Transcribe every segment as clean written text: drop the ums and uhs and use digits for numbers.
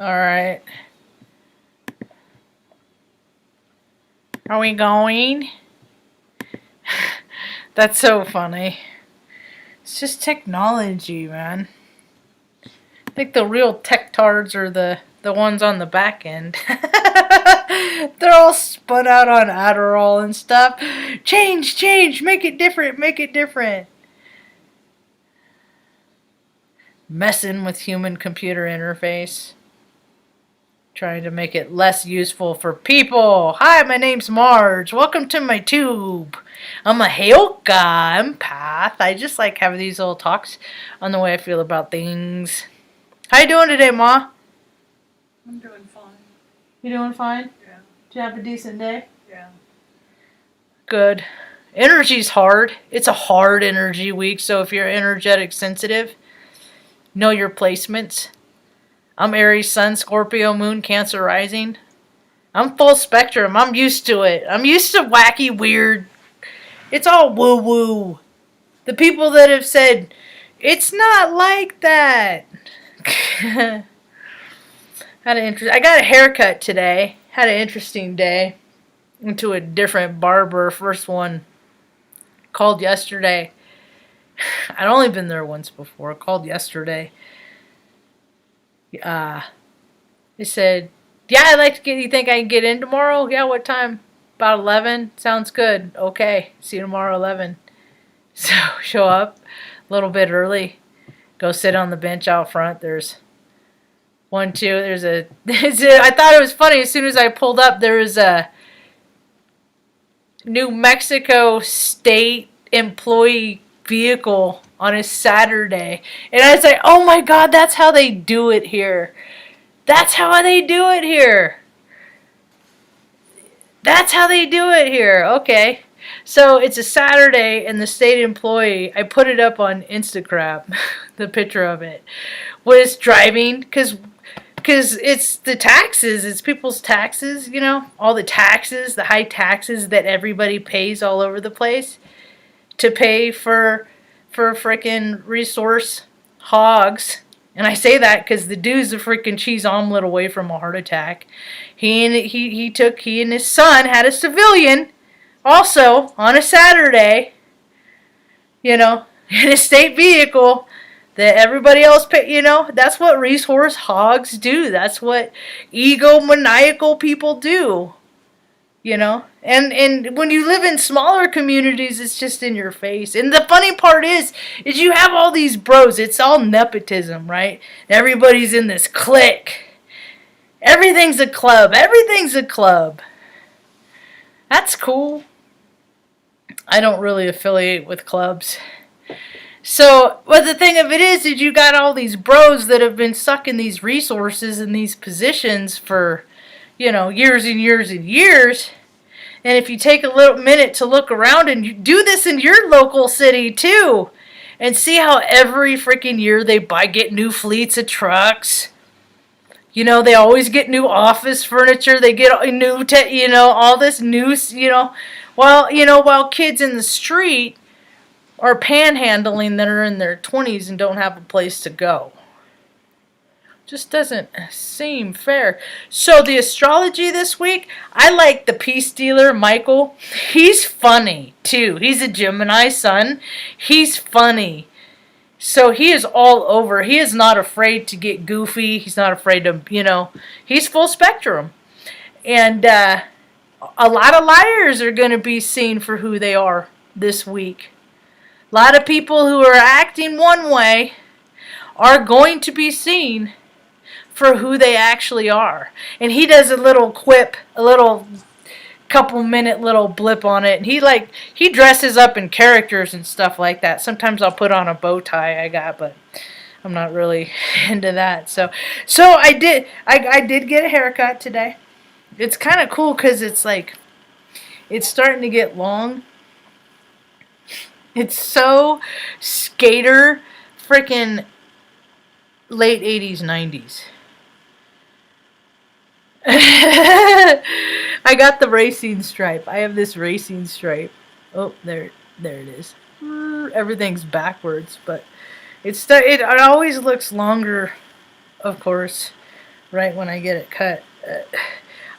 Alright. Are we going? That's so funny. It's just technology, man. I think the real tech tards are the ones on the back end. They're all spun out on Adderall and stuff. Change, make it different, make it different. Messing with human computer interface. Trying to make it less useful for people. Hi, my name's Marge. Welcome to my tube. I'm a Heyoka empath. I just like having these little talks on the way I feel about things. How you doing today, Ma? I'm doing fine. You doing fine? Yeah. Did you have a decent day? Yeah. Good. Energy's hard. It's a hard energy week, so if you're energetic sensitive, know your placements. I'm Aries, Sun, Scorpio, Moon, Cancer, Rising. I'm full spectrum. I'm used to it. I'm used to wacky, weird. It's all woo-woo. The people that have said, it's not like that. I got a haircut today. Had an interesting day. Went to a different barber. First one. Called yesterday. I'd only been there once before. Called yesterday. They said, yeah, I'd like to get, you think I can get in tomorrow? Yeah, what time? About 11? Sounds good. Okay, see you tomorrow 11. So, show up a little bit early. Go sit on the bench out front. There's one, two, there's a, I thought it was funny. As soon as I pulled up, there was a New Mexico state employee vehicle on a Saturday. And I was like, oh my God, that's how they do it here. That's how they do it here. That's how they do it here. Okay. So it's a Saturday and the state employee, I put it up on Instagram, the picture of it, was driving because it's the taxes. It's people's taxes, you know, all the taxes, the high taxes that everybody pays all over the place to pay for frickin' resource hogs. And I say that because the dude's a freaking cheese omelet away from a heart attack. He and his son had a civilian also on a Saturday, you know, in a state vehicle that everybody else pay, you know. That's what resource hogs do. That's what egomaniacal people do. You know, and when you live in smaller communities, it's just in your face. And the funny part is you have all these bros. It's all nepotism, right? Everybody's in this clique. Everything's a club. Everything's a club. That's cool. I don't really affiliate with clubs. So, but the thing of it is you got all these bros that have been sucking these resources in these positions for, you know, years and years and years. And if you take a little minute to look around and you do this in your local city too, and see how every freaking year they get new fleets of trucks. You know, they always get new office furniture. They get new, you know, all this new, you know, while kids in the street are panhandling that are in their 20s and don't have a place to go. Just doesn't seem fair. So the astrology this week, I like the peace dealer, Michael. He's funny, too. He's a Gemini sun. He's funny. So he is all over. He is not afraid to get goofy. He's not afraid to, you know, he's full spectrum. And a lot of liars are going to be seen for who they are this week. A lot of people who are acting one way are going to be seen for who they actually are. And he does a little quip, a little couple minute little blip on it. And he dresses up in characters and stuff like that. Sometimes I'll put on a bow tie but I'm not really into that. So I did get a haircut today. It's kind of cool because it's like, it's starting to get long. It's so skater freaking late 80s, 90s. I got the racing stripe. I have this racing stripe. Oh, there it is. Everything's backwards, but it always looks longer, of course, right when I get it cut.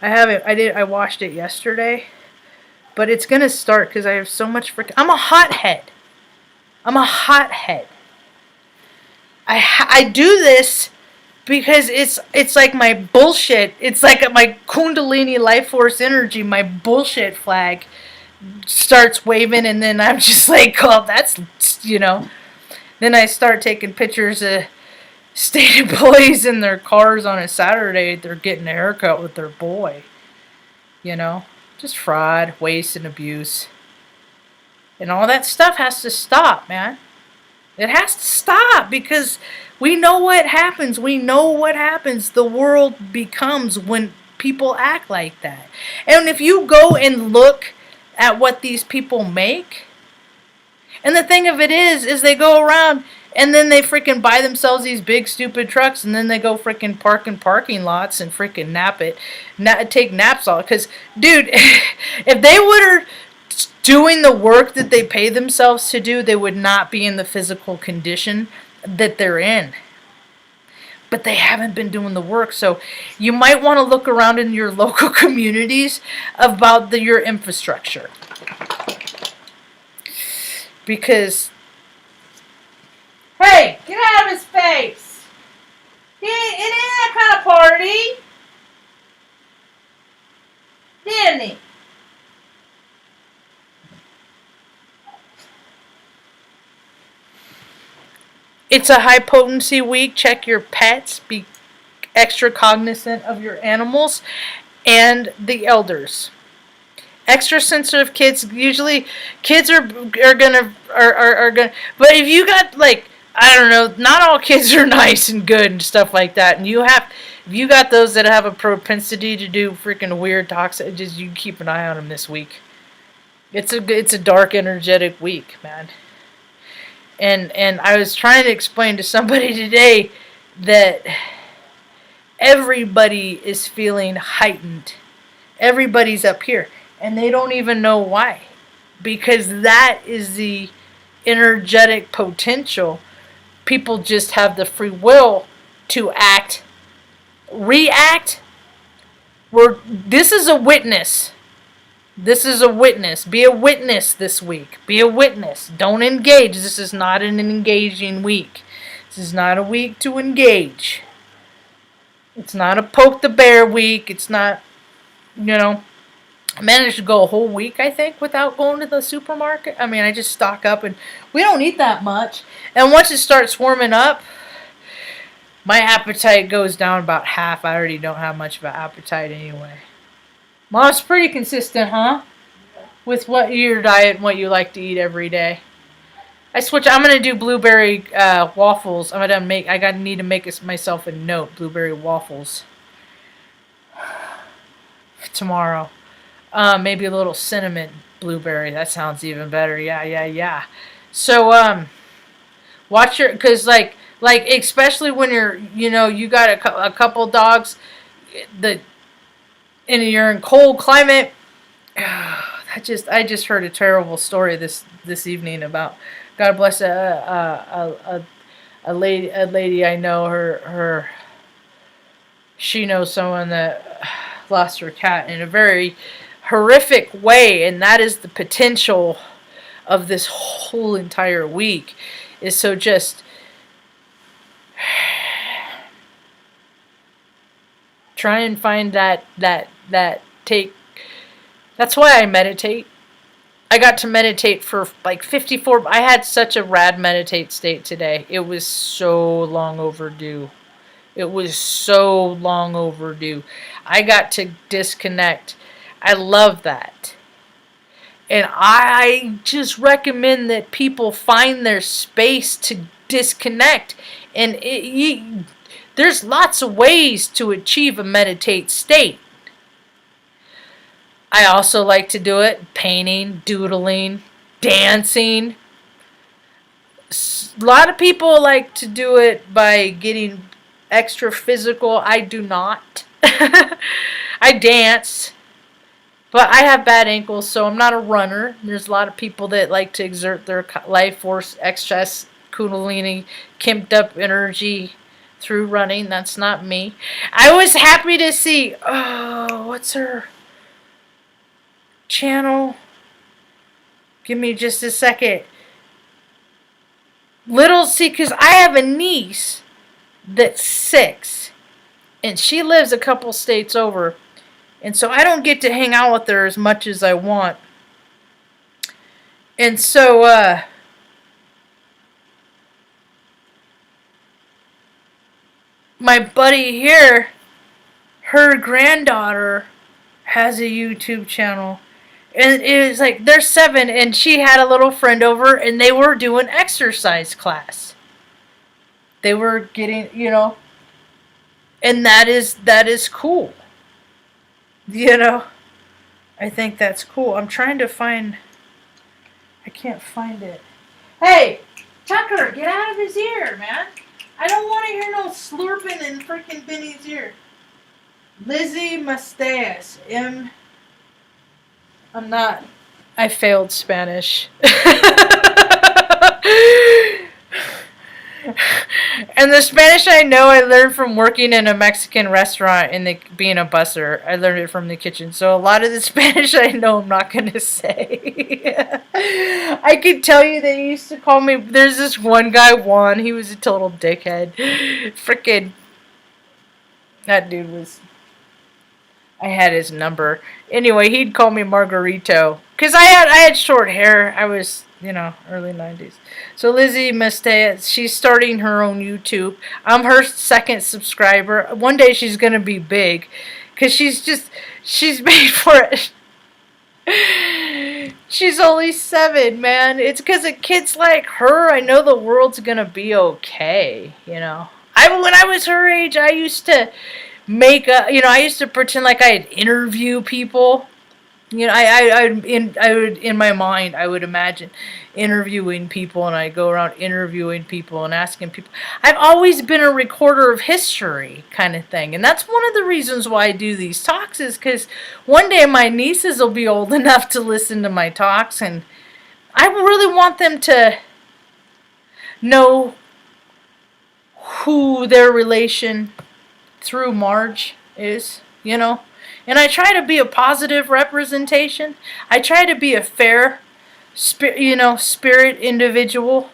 I haven't. I washed it yesterday, but it's gonna start because I have so much freaking. I'm a hothead. I'm a hothead. I do this because it's like my bullshit. It's like my Kundalini life force energy. My bullshit flag starts waving, and then I'm just like, oh, that's Then I start taking pictures of state employees in their cars on a Saturday. They're getting a haircut with their boy. Just fraud, waste, and abuse. And all that stuff has to stop, man. It has to stop because we know what happens. We know what happens. The world becomes when people act like that. And if you go and look at what these people make, and the thing of it is they go around and then they freaking buy themselves these big stupid trucks and then they go freaking park in parking lots and freaking take naps all. Because, dude, if they were doing the work that they pay themselves to do, they would not be in the physical condition that they're in. But they haven't been doing the work. So you might want to look around in your local communities about your infrastructure. Because, hey, get out of his face. It ain't that kind of party. Danny. It's a high potency week. Check your pets. Be extra cognizant of your animals and the elders. Extra sensitive kids. Usually, kids are gonna. But if you got I don't know, not all kids are nice and good and stuff like that. And if you got those that have a propensity to do freaking weird toxic, just you keep an eye on them this week. It's a dark, energetic week, man. And I was trying to explain to somebody today that everybody is feeling heightened. Everybody's up here. And they don't even know why. Because that is the energetic potential. People just have the free will to react. This is a witness. This is a witness. Be a witness this week. Be a witness. Don't engage. This is not an engaging week. This is not a week to engage. It's not a poke the bear week. It's not, I managed to go a whole week, I think, without going to the supermarket. I mean, I just stock up, and we don't eat that much. And once it starts warming up, my appetite goes down about half. I already don't have much of an appetite anyway. Mom's pretty consistent, huh? With what your diet and what you like to eat every day. I'm gonna do blueberry waffles. I need to make myself a note. Blueberry waffles tomorrow. Maybe a little cinnamon blueberry. That sounds even better. Yeah. So watch because especially when you got a couple dogs, and you're in cold climate. I just heard a terrible story this evening about, God bless a lady I know. She knows someone that lost her cat in a very horrific way, and that is the potential of this whole entire week. Is so just try and find that take. That's why I meditate. I got to meditate for 54. I had such a rad meditate state today. It was so long overdue. It was so long overdue. I got to disconnect. I love that. And I just recommend that people find their space to disconnect. And there's lots of ways to achieve a meditate state. I also like to do it painting, doodling, dancing. A lot of people like to do it by getting extra physical. I do not. I dance, but I have bad ankles, so I'm not a runner. There's a lot of people that like to exert their life force, excess, kundalini, kimped up energy through running. That's not me. I was happy to see, oh, what's her channel? Give me just a second. Because I have a niece that's 6, and she lives a couple states over, and so I don't get to hang out with her as much as I want. And so, my buddy here, her granddaughter has a YouTube channel. And it was like, they're 7, and she had a little friend over, and they were doing exercise class. They were getting, and that is cool. I think that's cool. I'm trying to find, I can't find it. Hey, Tucker, get out of his ear, man. I don't want to hear no slurping in freaking Benny's ear. Lizzie Mustache. I'm not. I failed Spanish. And the Spanish I know, I learned from working in a Mexican restaurant and being a busser. I learned it from the kitchen. So a lot of the Spanish I know I'm not going to say. I could tell you they used to call me, there's this one guy, Juan, he was a total dickhead. Frickin', that dude was, I had his number. Anyway, he'd call me Margarito. Because I had short hair. I was, early 90s. So Lizzie Mustache, she's starting her own YouTube. I'm her second subscriber. One day she's going to be big. Because she's made for it. She's only 7, man. It's because of kids like her, I know the world's going to be okay, When I was her age, I used to I used to pretend like I'd interview people. I would in my mind I would imagine interviewing people, and I go around interviewing people and asking people. I've always been a recorder of history kind of thing, and that's one of the reasons why I do these talks, is because one day my nieces will be old enough to listen to my talks, and I really want them to know who their relation through Marge is, And I try to be a positive representation. I try to be a fair, spirit individual.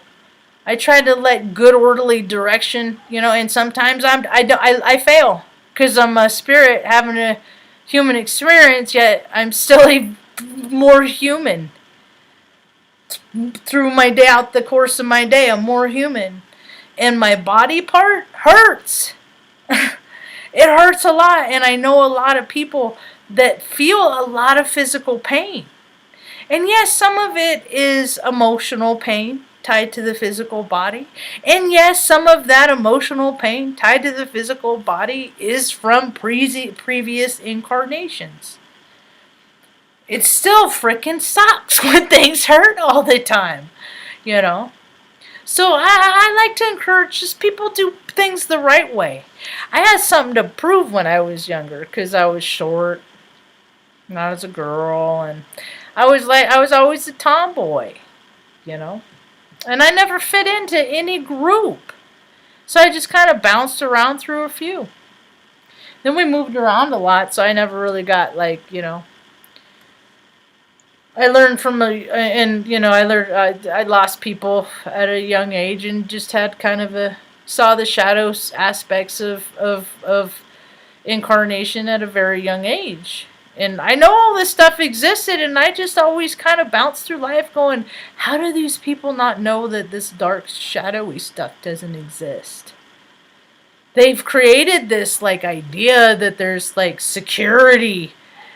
I try to let good, orderly direction, and sometimes I fail because I'm a spirit having a human experience, yet I'm still more human. Through my day, out the course of my day, I'm more human. And my body part hurts. It hurts a lot, and I know a lot of people that feel a lot of physical pain. And yes, some of it is emotional pain tied to the physical body. And yes, some of that emotional pain tied to the physical body is from previous incarnations. It still frickin' sucks when things hurt all the time, So I like to encourage just people do things the right way. I had something to prove when I was younger because I was short, not as a girl, and I was always a tomboy, and I never fit into any group. So I just kind of bounced around through a few. Then we moved around a lot, so I never really got I learned from I lost people at a young age and just had kind of saw the shadows aspects of incarnation at a very young age. And I know all this stuff existed, and I just always kind of bounced through life going, how do these people not know that this dark, shadowy stuff doesn't exist? They've created this idea that there's security,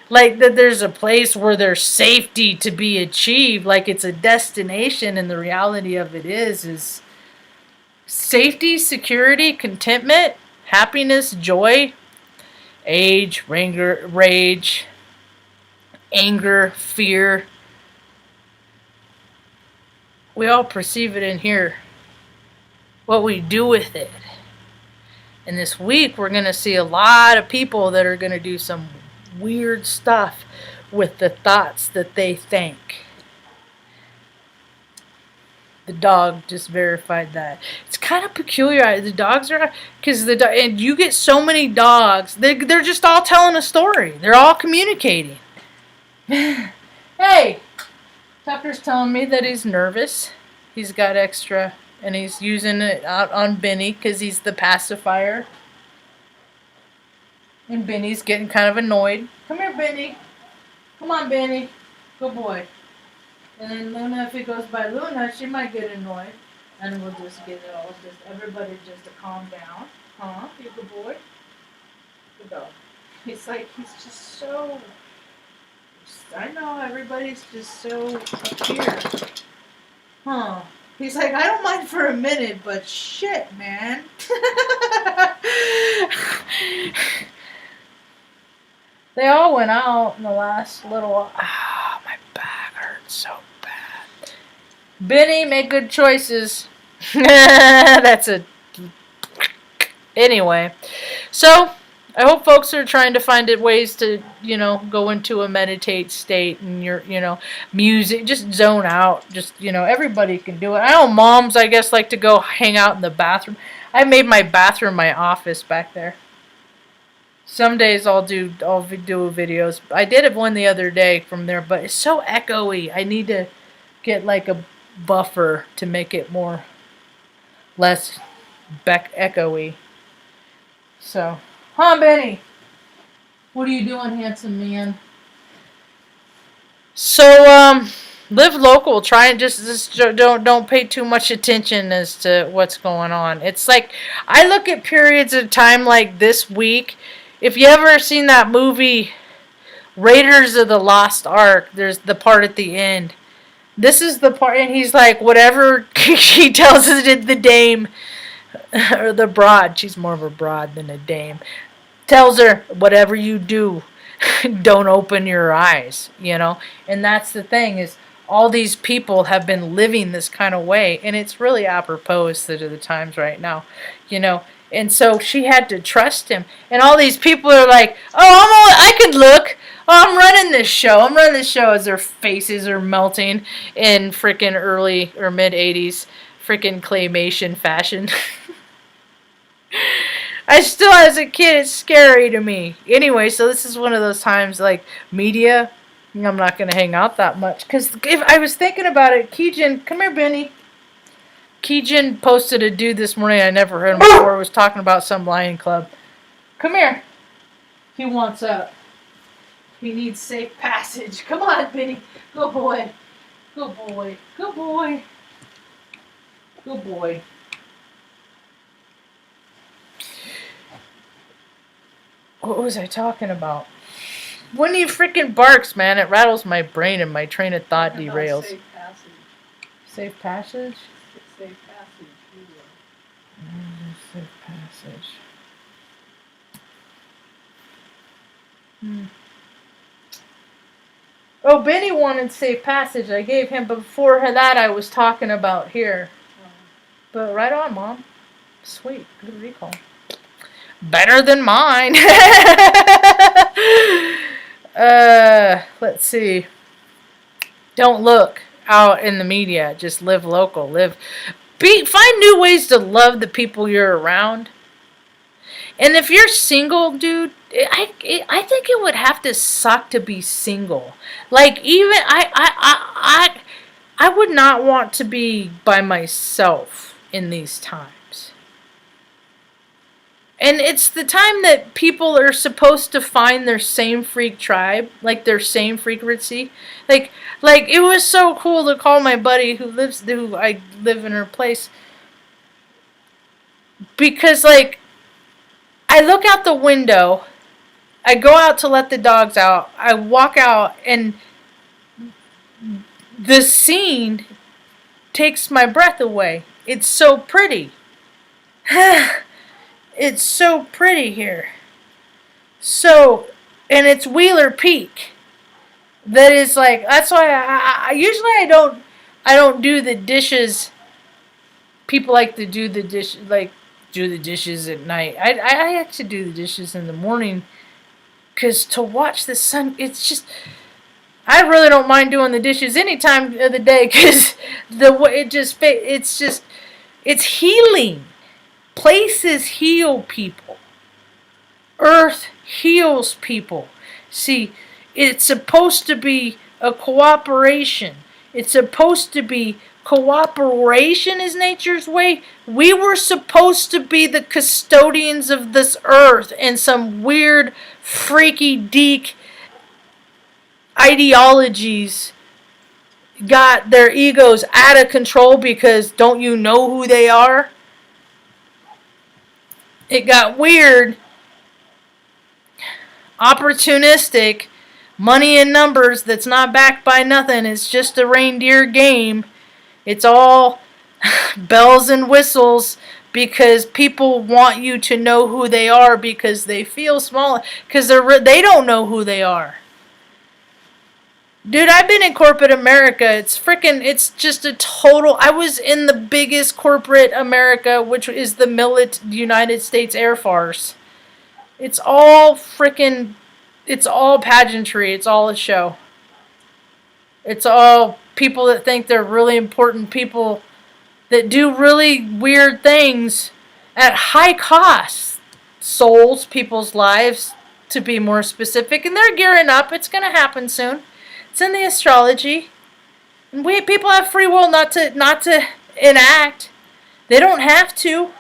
that there's a place where there's safety to be achieved, it's a destination, and the reality of it is safety, security, contentment, happiness, joy, age, rage, anger, fear. We all perceive it in here. What we do with it. And this week we're going to see a lot of people that are going to do some weird stuff with the thoughts that they think. The dog just verified that. It's kind of peculiar. The dogs are, because and you get so many dogs. They're just all telling a story. They're all communicating. Hey, Tucker's telling me that he's nervous. He's got extra, and he's using it out on Benny because he's the pacifier. And Benny's getting kind of annoyed. Come here, Benny. Come on, Benny. Good boy. And then Luna, if it goes by Luna, she might get annoyed. And we'll just get it all, just everybody just to calm down. Huh? You good boy? Good dog. He's just so, I know, everybody's just so up here. Huh. He's like, I don't mind for a minute, but shit, man. They all went out in the last little while. Ah, my back hurts so bad. Benny, make good choices. That's a... Anyway. So, I hope folks are trying to find ways to, go into a meditate state and music, just zone out. Just, everybody can do it. I know moms, I guess, like to go hang out in the bathroom. I made my bathroom my office back there. Some days I'll do videos. I did one the other day from there, but it's so echoey. I need to get like a buffer to make it less echoey. So, Benny? What are you doing, handsome man? So, live local. Try and just don't pay too much attention as to what's going on. It's like I look at periods of time like this week. If you ever seen that movie Raiders of the Lost Ark, there's the part at the end. This is the part, and he's like, whatever she tells the dame, or the broad, she's more of a broad than a dame, tells her, whatever you do, don't open your eyes, And that's the thing, is all these people have been living this kind of way, and it's really apropos to the times right now, And so she had to trust him. And all these people are like, I could look. Oh, I'm running this show. As their faces are melting in freaking early or mid 80s freaking claymation fashion. As a kid, it's scary to me. Anyway, so this is one of those times, like, media, I'm not going to hang out that much. Because if I was thinking about it, Keegan, come here, Benny. Keegan posted a dude this morning I never heard him before. Was talking about some lion club. Come here. He wants up. He needs safe passage. Come on, Benny. Good boy. Good boy. Good boy. Good boy. What was I talking about? When he freaking barks, man, it rattles my brain and my train of thought derails. Safe passage. Safe passage? Safe passage. Safe passage. Oh, Benny wanted safe passage. I gave him, but before that I was talking about here. But right on, Mom. Sweet. Good recall. Better than mine. Let's see. Don't look out in the media. Just live local. Find new ways to love the people you're around. And if you're single, dude, I think it would have to suck to be single. Like, even I would not want to be by myself in these times. And it's the time that people are supposed to find their same freak tribe, like their same frequency. Like it was so cool to call my buddy who I live in her place. Because, like, I look out the window, I go out to let the dogs out, I walk out, and the scene takes my breath away. It's so pretty. It's so pretty here. So, and it's Wheeler Peak. That is like, that's why I usually I don't do the dishes. People like to do the dishes at night. I actually do the dishes in the morning, because to watch the sun, it's just, I really don't mind doing the dishes any time of the day because it's healing. Places heal people. Earth heals people. See, it's supposed to be a cooperation. It's supposed to be cooperation is nature's way. We were supposed to be the custodians of this earth, and some weird, freaky deek ideologies got their egos out of control because don't you know who they are? It got weird, opportunistic, money in numbers that's not backed by nothing. It's just a reindeer game. It's all bells and whistles because people want you to know who they are because they feel small because they don't know who they are. Dude, I've been in corporate America. It's just a total. I was in the biggest corporate America, which is the United States Air Force. It's all pageantry. It's all a show. It's all people that think they're really important people that do really weird things at high cost. Souls, people's lives, to be more specific. And they're gearing up. It's going to happen soon. It's in the astrology. People have free will not to enact. They don't have to.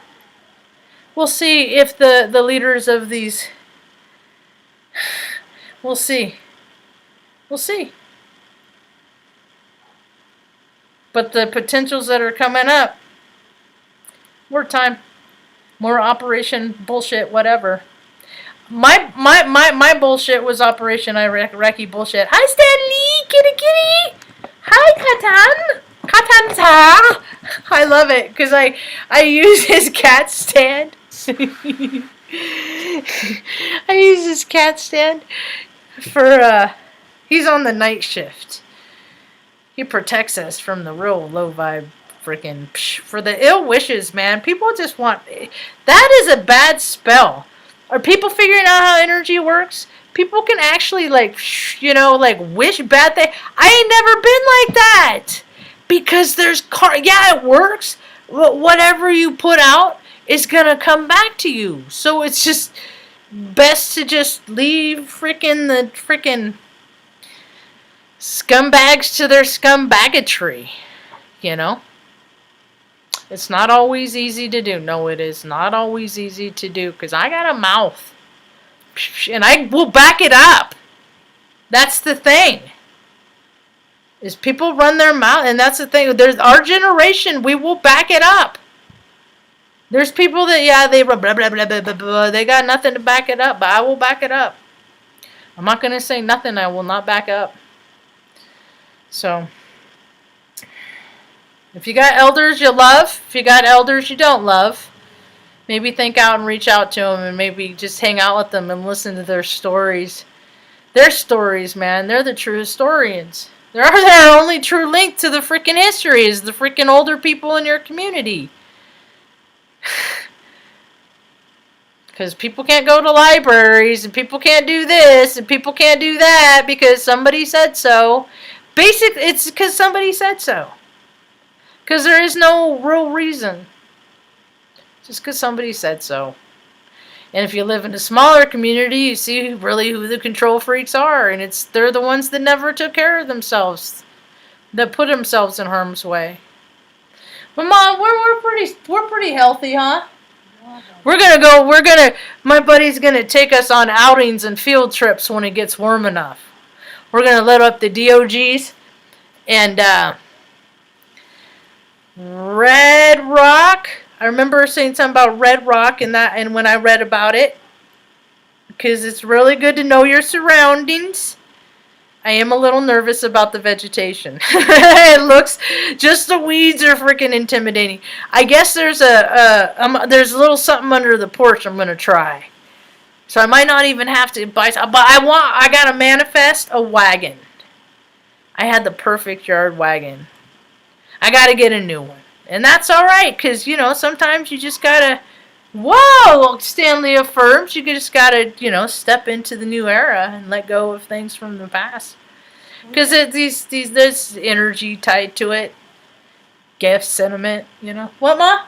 We'll see if the leaders of these. We'll see. We'll see. But the potentials that are coming up. More time. More operation bullshit, whatever. My bullshit was Operation Iraqi bullshit. Hi, Stanley! Kitty! Hi, Katan! I love it, because I use his cat stand. I use his cat stand for, he's on the night shift. He protects us from the real low vibe for the ill wishes, man. People just want, that is a bad spell. Are people figuring out how energy works? People can actually, wish bad things. I ain't never been like that. Because yeah, it works. But whatever you put out is going to come back to you. So it's just best to just leave the scumbags to their scumbaggetry. It's not always easy to do. No, it is not always easy to do because I got a mouth. And I will back it up. That's the thing. Is people run their mouth, and that's the thing. There's our generation, we will back it up. There's people that, they blah, blah, blah, blah, blah, blah. They got nothing to back it up, but I will back it up. I'm not going to say nothing I will not back up. So, if you got elders you love, if you got elders you don't love, maybe think out and reach out to them and maybe just hang out with them and listen to their stories. Their stories, man, they're the true historians. They're their only true link to the freaking history is the freaking older people in your community. Because people can't go to libraries and people can't do this and people can't do that because somebody said so. Basically, it's because somebody said so. Because there is no real reason. Just because somebody said so. And if you live in a smaller community, you see really who the control freaks are. And they're the ones that never took care of themselves. That put themselves in harm's way. But Mom, we're pretty healthy, huh? My buddy's gonna take us on outings and field trips when it gets warm enough. We're gonna load up the DOGs and Red Rock. I remember saying something about Red Rock and when I read about it. Because it's really good to know your surroundings. I am a little nervous about the vegetation. It looks, just the weeds are freaking intimidating. I guess there's there's a little something under the porch I'm going to try. So I might not even have to buy, but I got to manifest a wagon. I had the perfect yard wagon. I got to get a new one. And that's all right, because, sometimes you just got to, whoa, Stanley affirms, you just got to, step into the new era and let go of things from the past. Because there's energy tied to it. Gift, sentiment, What, Ma?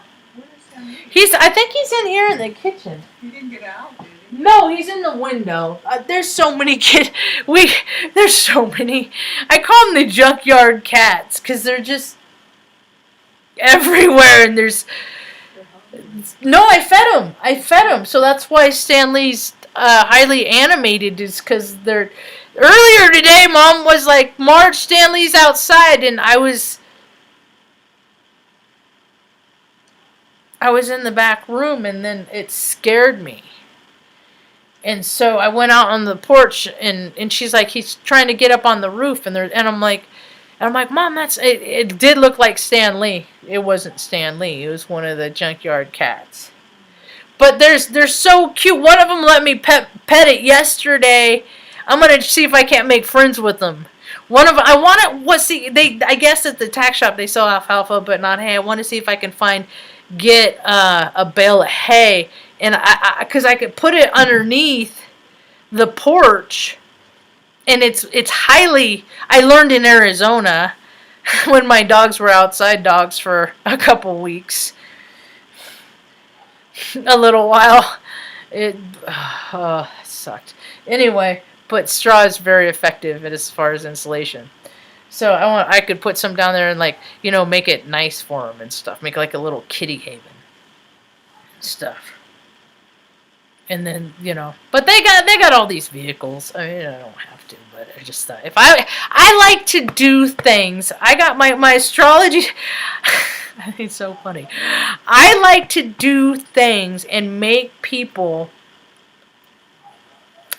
I think he's in here in the kitchen. He didn't get out, did he? No, he's in the window. There's so many kids. There's so many. I call them the junkyard cats because they're just everywhere. And there's no. I fed them. So that's why Stan Lee's highly animated is because they're. Earlier today, Mom was like, "Marge, Stan Lee's outside," and I was in the back room, and then it scared me. And so I went out on the porch, and she's like, he's trying to get up on the roof, and I'm like, Mom, it did look like Stan Lee. It wasn't Stan Lee. It was one of the junkyard cats. But they're so cute. One of them let me pet it yesterday. I'm gonna see if I can't make friends with them. I guess at the tack shop they sell alfalfa, but not hay. I want to see if I can get a bale of hay, and because I could put it underneath the porch, and it's highly. I learned in Arizona when my dogs were outside dogs for a couple weeks, a little while. It sucked. Anyway, but straw is very effective as far as insulation. So I could put some down there and make it nice for them and stuff. Make like a little kitty haven and stuff. And then, but they got all these vehicles. I mean, I don't have to, but I just thought if I like to do things. I got my astrology. I think it's so funny. I like to do things and make people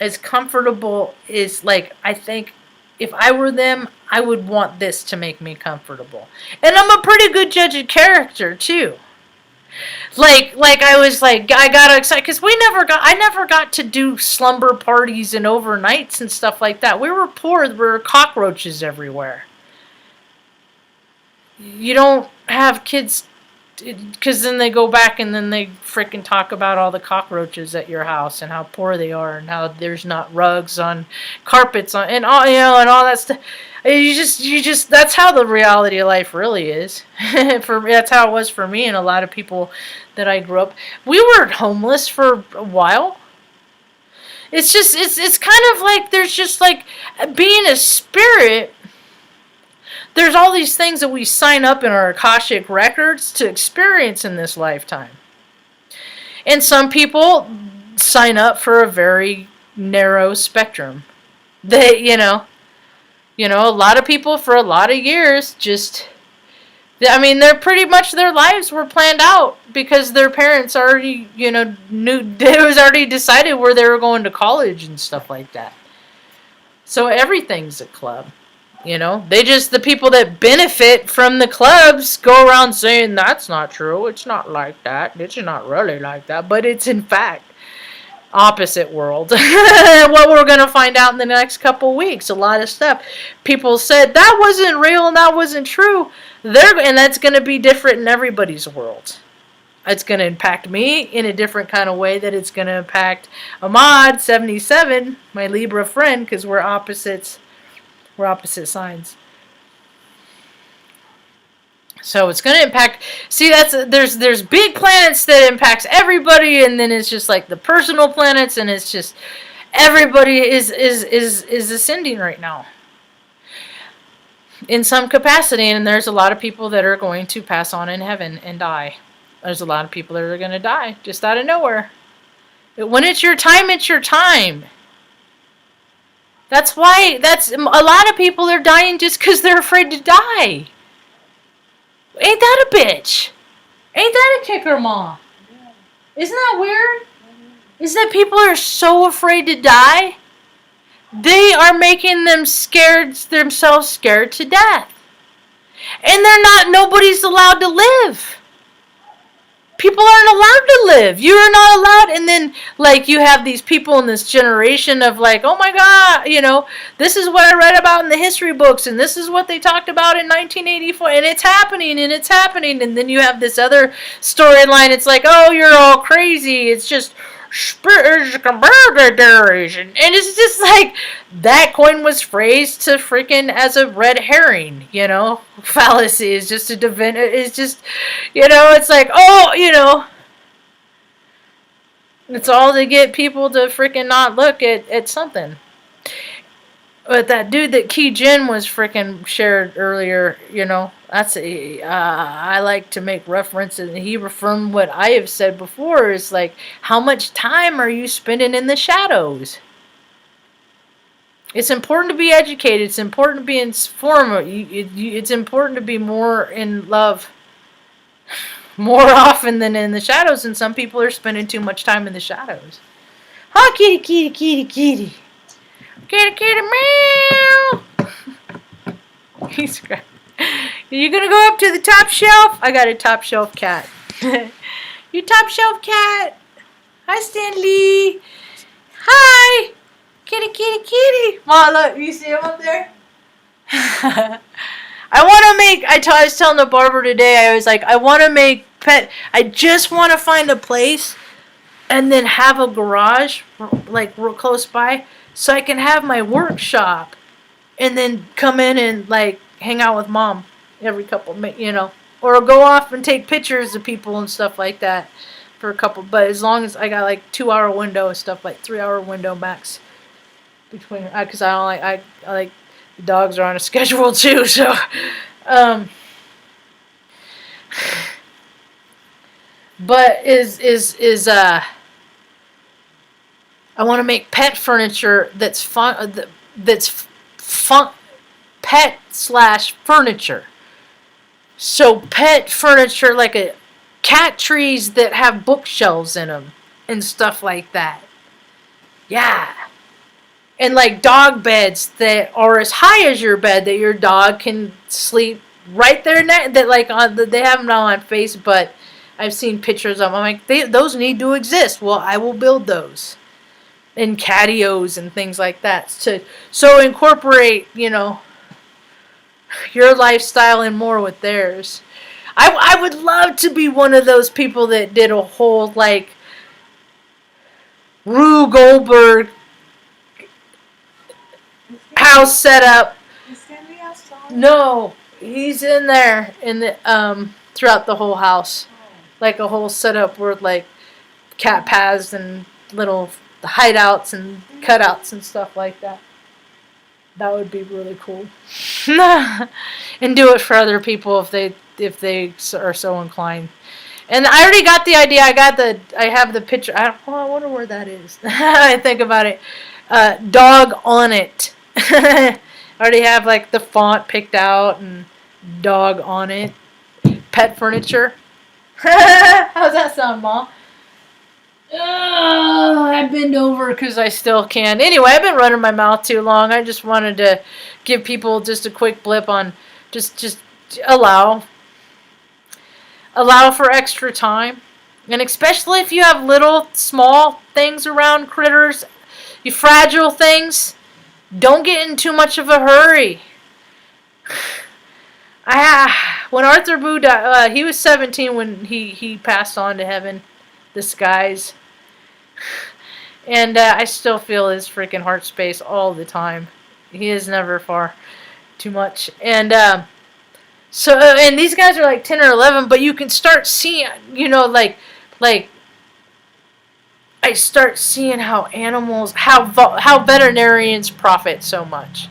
as comfortable as I think if I were them, I would want this to make me comfortable. And I'm a pretty good judge of character too. I was I got excited because I never got to do slumber parties and overnights and stuff like that. We were poor. There were cockroaches everywhere. You don't have kids because then they go back and then they freaking talk about all the cockroaches at your house and how poor they are and how there's not rugs on carpets on and all and all that stuff. You just that's how the reality of life really is. For me, that's how it was for me and a lot of people that I grew up. We were homeless for a while. It's kind of like there's just being a spirit. There's all these things that we sign up in our Akashic records to experience in this lifetime. And some people sign up for a very narrow spectrum. A lot of people for a lot of years they're pretty much their lives were planned out because their parents already, knew it was already decided where they were going to college and stuff like that. So everything's a club. The people that benefit from the clubs go around saying that's not true. It's not like that. It's not really like that. But it's in fact opposite world. What we're going to find out in the next couple weeks. A lot of stuff. People said that wasn't real and that wasn't true. And that's going to be different in everybody's world. It's going to impact me in a different kind of way that it's going to impact Ahmad, 77, my Libra friend, because we're opposites. We're opposite signs. So it's going to impact. See, there's big planets that impacts everybody, and then it's just the personal planets, and it's just everybody is ascending right now in some capacity, and there's a lot of people that are going to pass on in heaven and die. There's a lot of people that are going to die just out of nowhere. When it's your time, it's your time. That's why a lot of people are dying just because they're afraid to die. Ain't that a bitch? Ain't that a kicker, Ma? Yeah. Isn't that weird? Mm-hmm. Isn't that people are so afraid to die? They are making themselves scared to death. And nobody's allowed to live. People aren't allowed to live. You are not allowed. And then, you have these people in this generation of oh my God, this is what I read about in the history books, and this is what they talked about in 1984, and it's happening, and it's happening. And then you have this other storyline. It's oh, you're all crazy. It's just Spectrometers, and it's just like that coin was phrased to freaking as a red herring, fallacy is just a it's just, it's like, oh, it's all to get people to freaking not look at something. But that dude that Key Jin was freaking shared earlier, that's I like to make references, and he affirmed what I have said before. Is like, how much time are you spending in the shadows? It's important to be educated. It's important to be informed. It's important to be more in love more often than in the shadows, and some people are spending too much time in the shadows. Huh, kitty, kitty, kitty, kitty. Kitty, kitty, meow. He's great. You gonna go up to the top shelf? I got a top shelf cat. You top shelf cat. Hi, Stanley. Hi. Kitty, kitty, kitty. Mom, look, you see him up there? I was telling the barber today, I was like, I want to make I just want to find a place and then have a garage, like, real close by, so I can have my workshop and then come in and, like, hang out with Mom every couple, or go off and take pictures of people and stuff like that for a couple, but as long as I got, like, 2-hour window and stuff, like 3-hour window max between, because I don't I like, the dogs are on a schedule too, so, but I want to make pet furniture that's fun, pet / furniture. So pet furniture, like a cat trees that have bookshelves in them and stuff like that. Yeah. And like dog beds that are as high as your bed that your dog can sleep right there. That like they have them now on Facebook, but I've seen pictures of them. I'm like, those need to exist. Well, I will build those. And catios and things like that. So incorporate, your lifestyle and more with theirs. I would love to be one of those people that did a whole, like, Rue Goldberg house setup. Is Stanley outside? No, he's in there throughout the whole house. Oh. Like a whole setup where, like, cat paths and little hideouts and cutouts and stuff like that. That would be really cool. And do it for other people if they are so inclined. And I already got the idea. I have the picture. I wonder where that is. I think about it. Dog on it. I already have, like, the font picked out and dog on it. Pet furniture. How's that sound, Mom? I bend over because I still can. Anyway, I've been running my mouth too long. I just wanted to give people just a quick blip on just allow for extra time. And especially if you have little, small things around, critters, you fragile things, don't get in too much of a hurry. When Arthur Boo died, he was 17 when he passed on to heaven. The skies. And I still feel his freaking heart space all the time. He is never far too much. And and these guys are like 10 or 11, but you can start seeing, like I start seeing how animals, how veterinarians profit so much.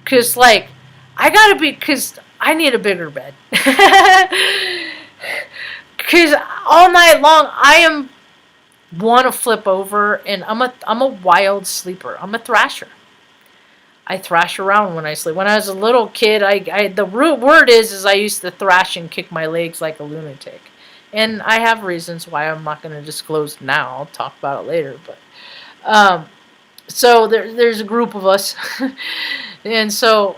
Because, like, because I need a bigger bed. Because all night long, I want to flip over, and I'm a wild sleeper. I'm a thrasher. I thrash around when I sleep. When I was a little kid, the root word is I used to thrash and kick my legs like a lunatic. And I have reasons why I'm not going to disclose now. I'll talk about it later. But so there's a group of us. And so,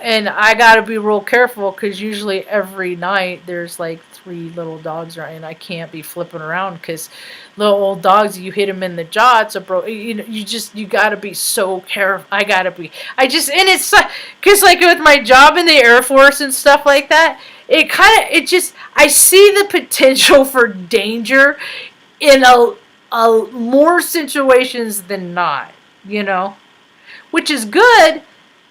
and I got to be real careful because usually every night there's like 3 little dogs around, and I can't be flipping around because little old dogs, you hit them in the jaw, it's a you got to be so careful. And it's because, like, with my job in the Air Force and stuff like that, I see the potential for danger in more situations than not, you know, which is good.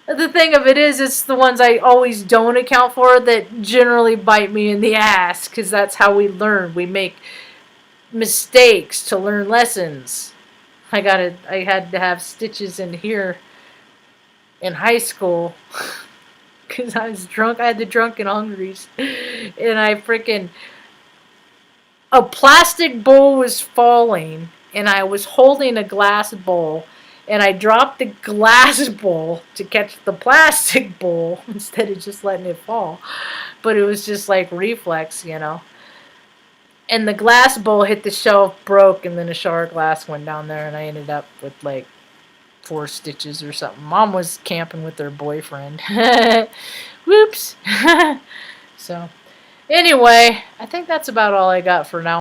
The thing of it is, it's the ones I always don't account for that generally bite me in the ass, because that's how we learn. We make mistakes to learn lessons. I had to have stitches in here in high school because I was drunk. I had the drunken hungries, and I freaking a plastic bowl was falling, and I was holding a glass bowl, and I dropped the glass bowl to catch the plastic bowl instead of just letting it fall. But it was just like reflex, you know. And the glass bowl hit the shelf, broke, and then a shower glass went down there, and I ended up with like 4 stitches or something. Mom was camping with her boyfriend. Whoops. So, anyway, I think that's about all I got for now.